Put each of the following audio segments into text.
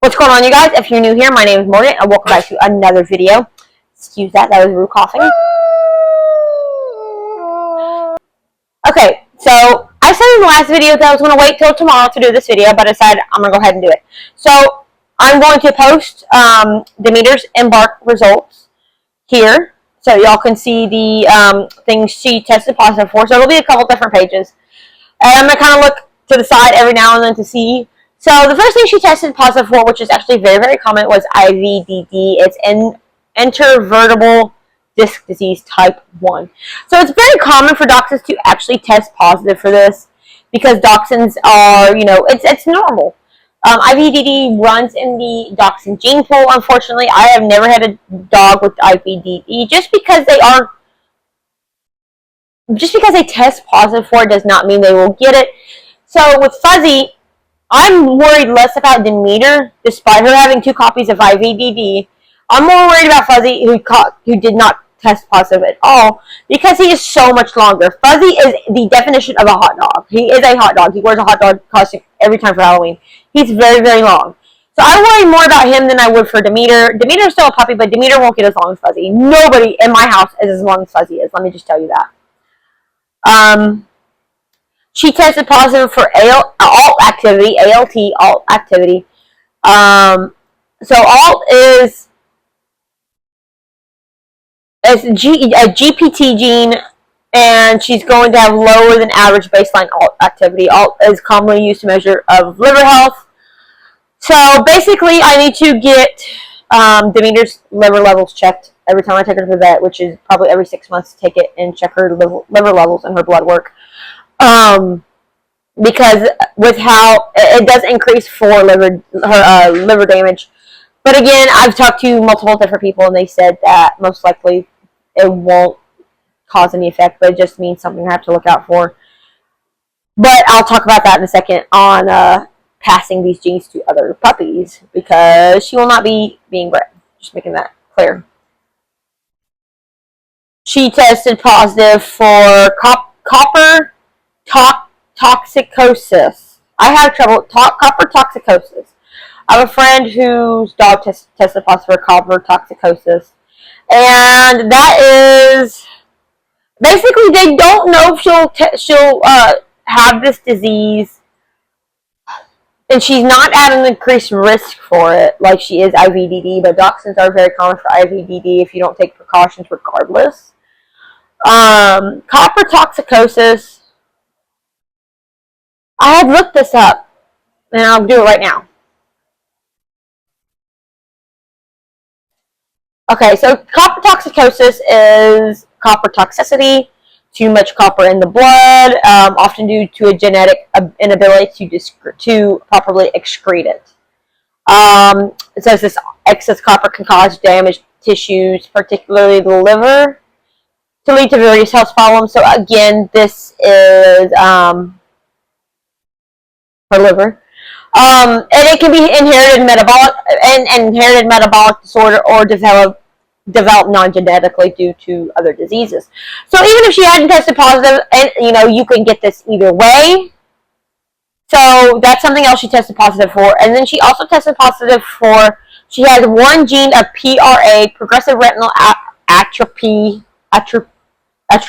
What's going on, you guys? If you're new here, my name is Morgan, and welcome back to another video. Excuse that was Rue coughing. Okay, so I said in the last video that I was going to wait till tomorrow to do this video, but I said I'm going to go ahead and do it. So I'm going to post Demeter's embark results here, so y'all can see the things she tested positive for. So it'll be a couple different pages. And I'm going to kind of look to the side every now and then to see. So the first thing she tested positive for, which is actually very, very common, was IVDD. It's intervertebral disc disease type 1. So it's very common for dachshunds to actually test positive for this because dachshunds are, it's normal. IVDD runs in the dachshund gene pool. Unfortunately, I have never had a dog with IVDD. Just because they test positive for it does not mean they will get it. So with Fuzzy, I'm worried less about Demeter, despite her having 2 copies of IVDD. I'm more worried about Fuzzy, who did not test positive at all, because he is so much longer. Fuzzy is the definition of a hot dog. He is a hot dog. He wears a hot dog costume every time for Halloween. He's very, very long. So I worry more about him than I would for Demeter. Demeter is still a puppy, but Demeter won't get as long as Fuzzy. Nobody in my house is as long as Fuzzy is. Let me just tell you that. She tested positive for alt activity. So alt is a GPT gene, and she's going to have lower than average baseline alt activity. Alt is commonly used to measure of liver health. So basically, I need to get Demeter's liver levels checked every time I take her to the vet, which is probably every 6 months to take it and check her liver levels and her blood work. Because with how it does increase for liver damage. But again, I've talked to multiple different people, and they said that most likely it won't cause any effect, but it just means something I have to look out for. But I'll talk about that in a second on passing these genes to other puppies, because she will not be being bred. Just making that clear. She tested positive for copper toxicosis. I have trouble copper toxicosis. I have a friend whose dog tested positive for copper toxicosis, and that is basically they don't know if she'll have this disease, and she's not at an increased risk for it like she is IVDD. But dachshunds are very common for IVDD if you don't take precautions regardless. Copper toxicosis. I had looked this up, and I'll do it right now. Okay, so copper toxicosis is copper toxicity, too much copper in the blood, often due to a genetic inability to properly excrete it. It says this excess copper can cause damaged tissues, particularly the liver, to lead to various health problems. So again, this is her liver. And it can be inherited metabolic disorder or develop non-genetically due to other diseases. So even if she hadn't tested positive, and you can get this either way. So that's something else she tested positive for. And then she also tested positive for, she had 1 gene of PRA, progressive retinal atrophy 5,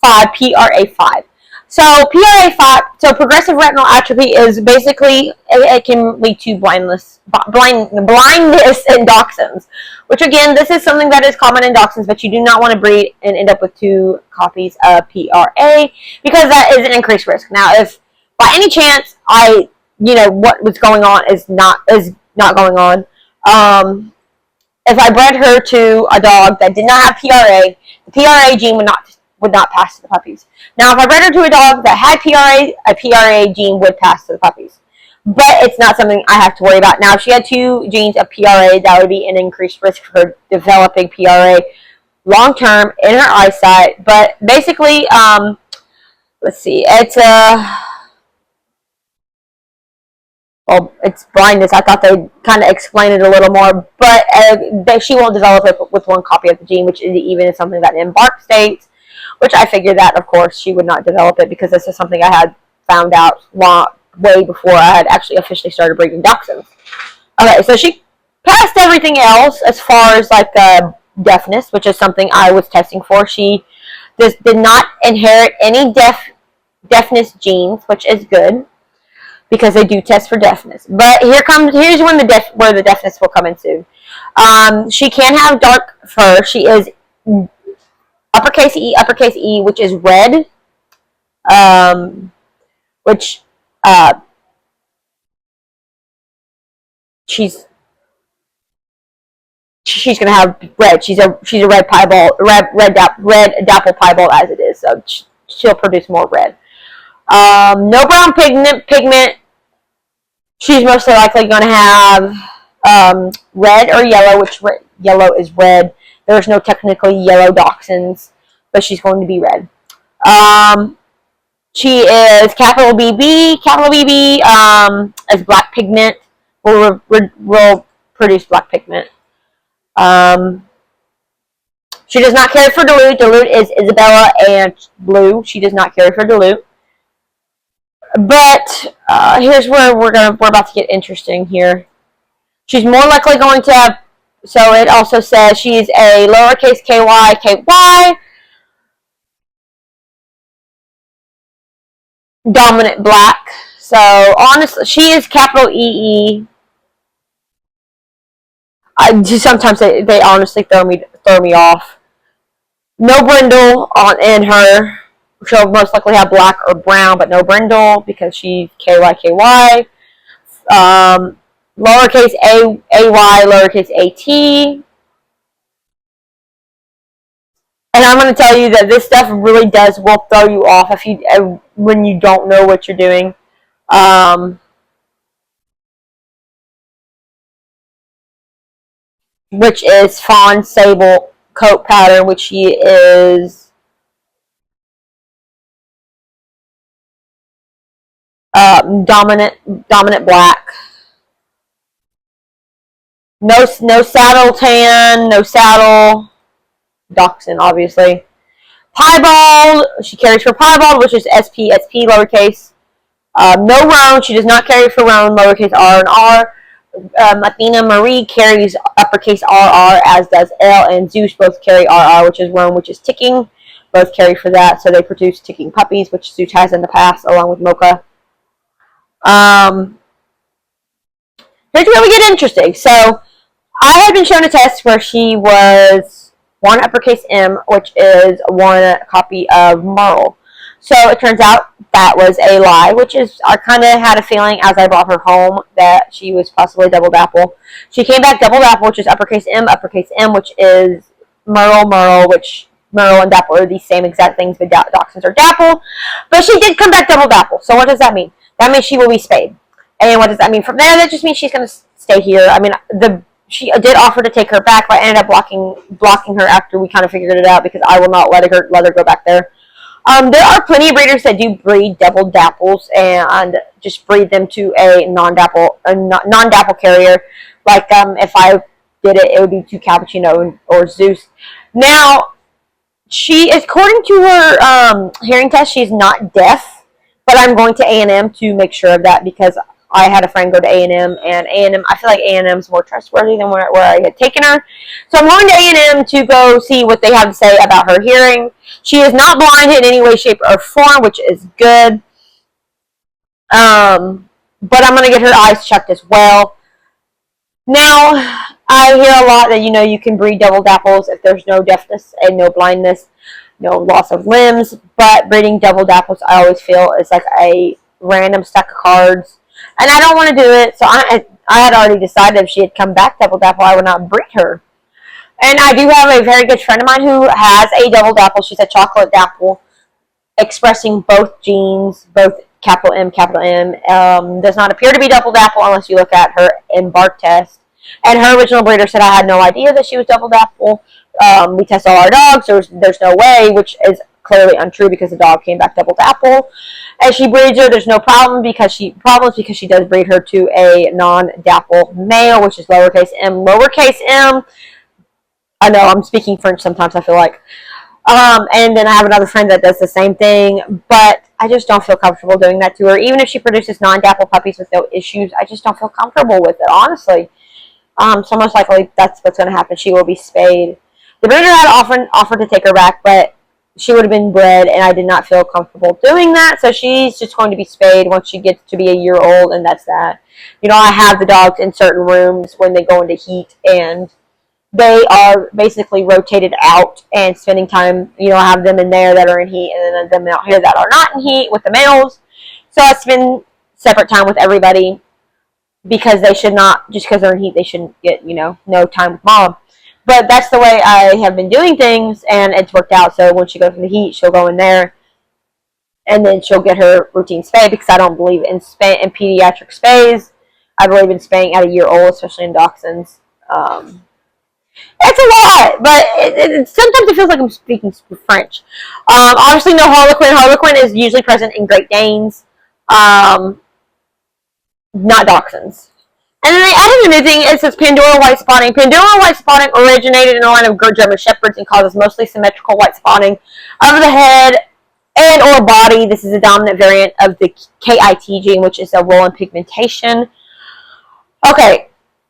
PRA5. So PRA5, so progressive retinal atrophy is basically, it can lead to blindness in dachshunds, which again, this is something that is common in dachshunds, but you do not want to breed and end up with 2 copies of PRA, because that is an increased risk. Now, if by any chance what was going on is not going on, if I bred her to a dog that did not have PRA, the PRA gene would not pass to the puppies. Now, if I bred her to a dog that had PRA, a PRA gene would pass to the puppies. But it's not something I have to worry about. Now, if she had 2 genes of PRA, that would be an increased risk for her developing PRA long-term in her eyesight. But basically, let's see, it's blindness. I thought they'd kind of explain it a little more, but she won't develop it with 1 copy of the gene, which even is something that Embark states, which I figured that, of course, she would not develop it, because this is something I had found out way before I had actually officially started breeding dachshunds. Okay, so she passed everything else as far as like deafness, which is something I was testing for. She did not inherit any deafness genes, which is good because they do test for deafness. But here's when where the deafness will come into. She can have dark fur. She is uppercase E, which is red, which she's gonna have red. She's a red piebald, red dapple piebald as it is. So she'll produce more red. No brown pigment. She's most likely going to have red or yellow, which yellow is red. There's no technically yellow dachshunds, but she's going to be red. She is capital BB. Capital BB is black pigment. Will produce black pigment. She does not carry for dilute. Dilute is Isabella and Blue. She does not carry for dilute. But here's where we're about to get interesting here. She's more likely going to have. So it also says she's a lowercase ky, dominant black. So honestly, she is capital EE. Sometimes they honestly throw me off. No brindle in her. She'll most likely have black or brown, but no brindle because she's KY. Lowercase AY, lowercase AT. And I'm going to tell you that this stuff really will throw you off when you don't know what you're doing. Which is fawn sable coat pattern, which she is dominant black. No saddle tan, no saddle. Dachshund, obviously. Piebald, she carries for piebald, which is SP, lowercase. No roan, she does not carry for roan, lowercase r and r. Athena Marie carries uppercase RR, as does Elle and Zeus both carry RR, which is roan, which is ticking. Both carry for that, so they produce ticking puppies, which Zeus has in the past, along with Mocha. Here's where we get interesting. So, I had been shown a test where she was one uppercase M, which is one copy of Merle. So it turns out that was a lie, which is, I kind of had a feeling as I brought her home that she was possibly double dapple. She came back double dapple, which is uppercase M, which is Merle, which Merle and dapple are the same exact things, but dachshunds are dapple. But she did come back double dapple. So what does that mean? That means she will be spayed. And what does that mean from there? That just means she's going to stay here. I mean, she did offer to take her back, but I ended up blocking her after we kind of figured it out because I will not let her go back there. There are plenty of breeders that do breed double dapples and just breed them to a non-dapple carrier. Like if I did it, it would be to Cappuccino or Zeus. Now, she, according to her hearing test, she's not deaf, but I'm going to A&M to make sure of that because I had a friend go to A&M, and A&M, I feel like A&M is more trustworthy than where I had taken her. So I'm going to A&M to go see what they have to say about her hearing. She is not blind in any way, shape, or form, which is good. But I'm going to get her eyes checked as well. Now, I hear a lot that, you can breed double dapples if there's no deafness and no blindness, no loss of limbs. But breeding double dapples, I always feel, is like a random stack of cards. And I don't want to do it, so I had already decided if she had come back double dapple, I would not breed her. And I do have a very good friend of mine who has a double dapple. She's a chocolate dapple, expressing both genes, both capital M. Does not appear to be double dapple unless you look at her embark test. And her original breeder said I had no idea that she was double dapple. We test all our dogs. There's no way, which is clearly untrue because the dog came back double dapple. As she breeds her, there's no problem because she does breed her to a non-dapple male, which is lowercase m. Lowercase m. I know I'm speaking French sometimes. I feel like, and then I have another friend that does the same thing. But I just don't feel comfortable doing that to her. Even if she produces non-dapple puppies with no issues, I just don't feel comfortable with it, honestly. So most likely that's what's going to happen. She will be spayed. The breeder had offered to take her back, but she would have been bred, and I did not feel comfortable doing that. So she's just going to be spayed once she gets to be a year old, and that's that. You know, I have the dogs in certain rooms when they go into heat, and they are basically rotated out and spending time. You know, I have them in there that are in heat, and then them out here that are not in heat with the males. So I spend separate time with everybody, because they should not, just because they're in heat, they shouldn't get, you know, no time with mom. But that's the way I have been doing things, and it's worked out. So when she goes in the heat, she'll go in there, and then she'll get her routine spay, because I don't believe in pediatric spays. I believe in spaying at a year old, especially in dachshunds. It's a lot, but sometimes it feels like I'm speaking French. Obviously, no Harlequin. Harlequin is usually present in Great Danes, not dachshunds. And then they added a new thing. It says Pandora white spotting. Pandora white spotting originated in a line of German Shepherds and causes mostly symmetrical white spotting of the head and or body. This is a dominant variant of the KIT gene, which is a role in pigmentation. Okay,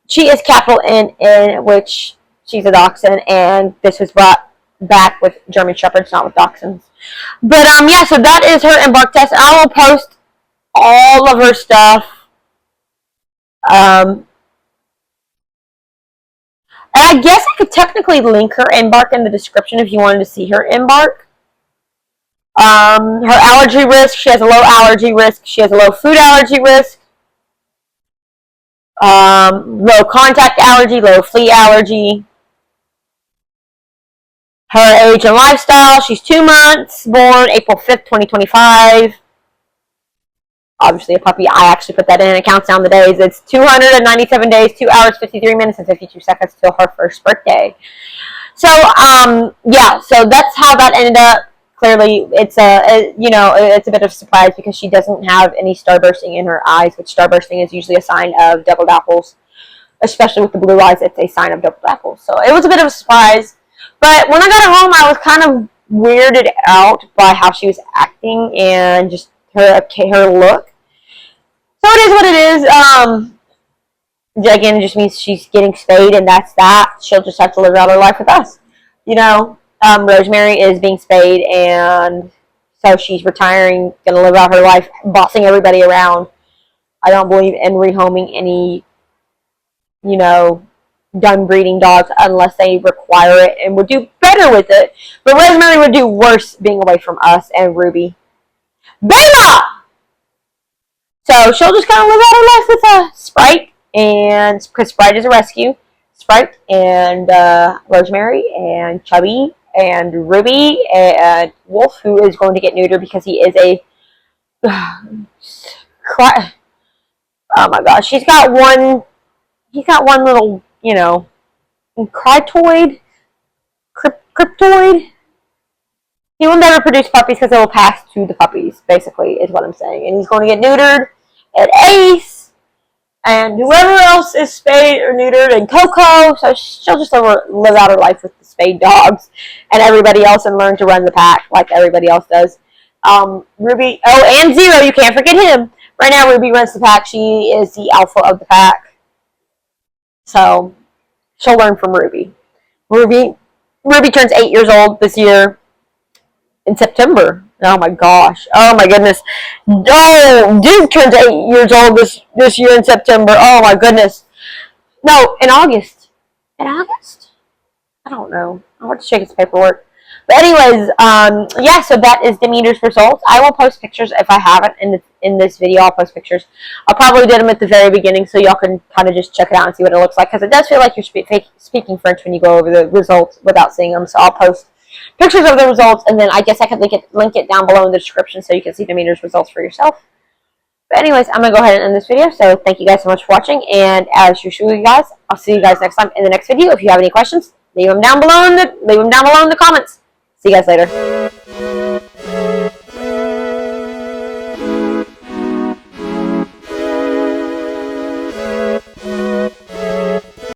she is capital N, which she's a dachshund, and this was brought back with German Shepherds, not with dachshunds. But yeah, so that is her embark test. I will post all of her stuff. And I guess I could technically link her embark in the description if you wanted to see her embark. Her allergy risk, she has a low allergy risk. She has a low food allergy risk. Low contact allergy, low flea allergy. Her age and lifestyle, she's 2 months, born April 5th, 2025. Obviously a puppy. I actually put that in. It counts down the days. It's 297 days, 2 hours, 53 minutes, and 52 seconds till her first birthday. So, yeah, so that's how that ended up. Clearly, it's it's a bit of a surprise because she doesn't have any starbursting in her eyes, which starbursting is usually a sign of double apples. Especially with the blue eyes, it's a sign of double apples. So it was a bit of a surprise. But when I got her home, I was kind of weirded out by how she was acting and just her look. So it is what it is. Again, it just means she's getting spayed, and that's that. She'll just have to live out her life with us. You know, Rosemary is being spayed, and so she's retiring, going to live out her life, bossing everybody around. I don't believe in rehoming any, you know, done breeding dogs unless they require it and would do better with it. But Rosemary would do worse being away from us and Ruby. Bella! So she'll just kind of live out her life with Sprite, and because Sprite is a rescue. Sprite and Rosemary and Chubby and Ruby and Wolf, who is going to get neutered because he is a oh my gosh, he's got one little, you know, cryptoid. He will never produce puppies because it will pass to the puppies, basically, is what I'm saying. And he's going to get neutered at Ace, and whoever else is spayed or neutered, and Coco, so she'll just live out her life with the spayed dogs and everybody else and learn to run the pack like everybody else does. Ruby, oh, and Zero, you can't forget him. Right now, Ruby runs the pack. She is the alpha of the pack. So, she'll learn from Ruby. Ruby turns 8 years old this year in September. Oh my gosh. Oh my goodness. Oh, Duke turns 8 years old this year in September. Oh my goodness. No, in August. In August? I don't know. I'll have to check his paperwork. But anyways, yeah, so that is Demeter's results. I will post pictures if I haven't in this video. I'll post pictures. I'll probably do them at the very beginning so y'all can kind of just check it out and see what it looks like, because it does feel like you're speaking French when you go over the results without seeing them. So I'll post pictures of the results, and then I guess I could link it down below in the description so you can see Demeter's results for yourself. But anyways, I'm going to go ahead and end this video. So thank you guys so much for watching, and as usual, you guys, I'll see you guys next time in the next video. If you have any questions, leave them down below in the comments. See you guys later.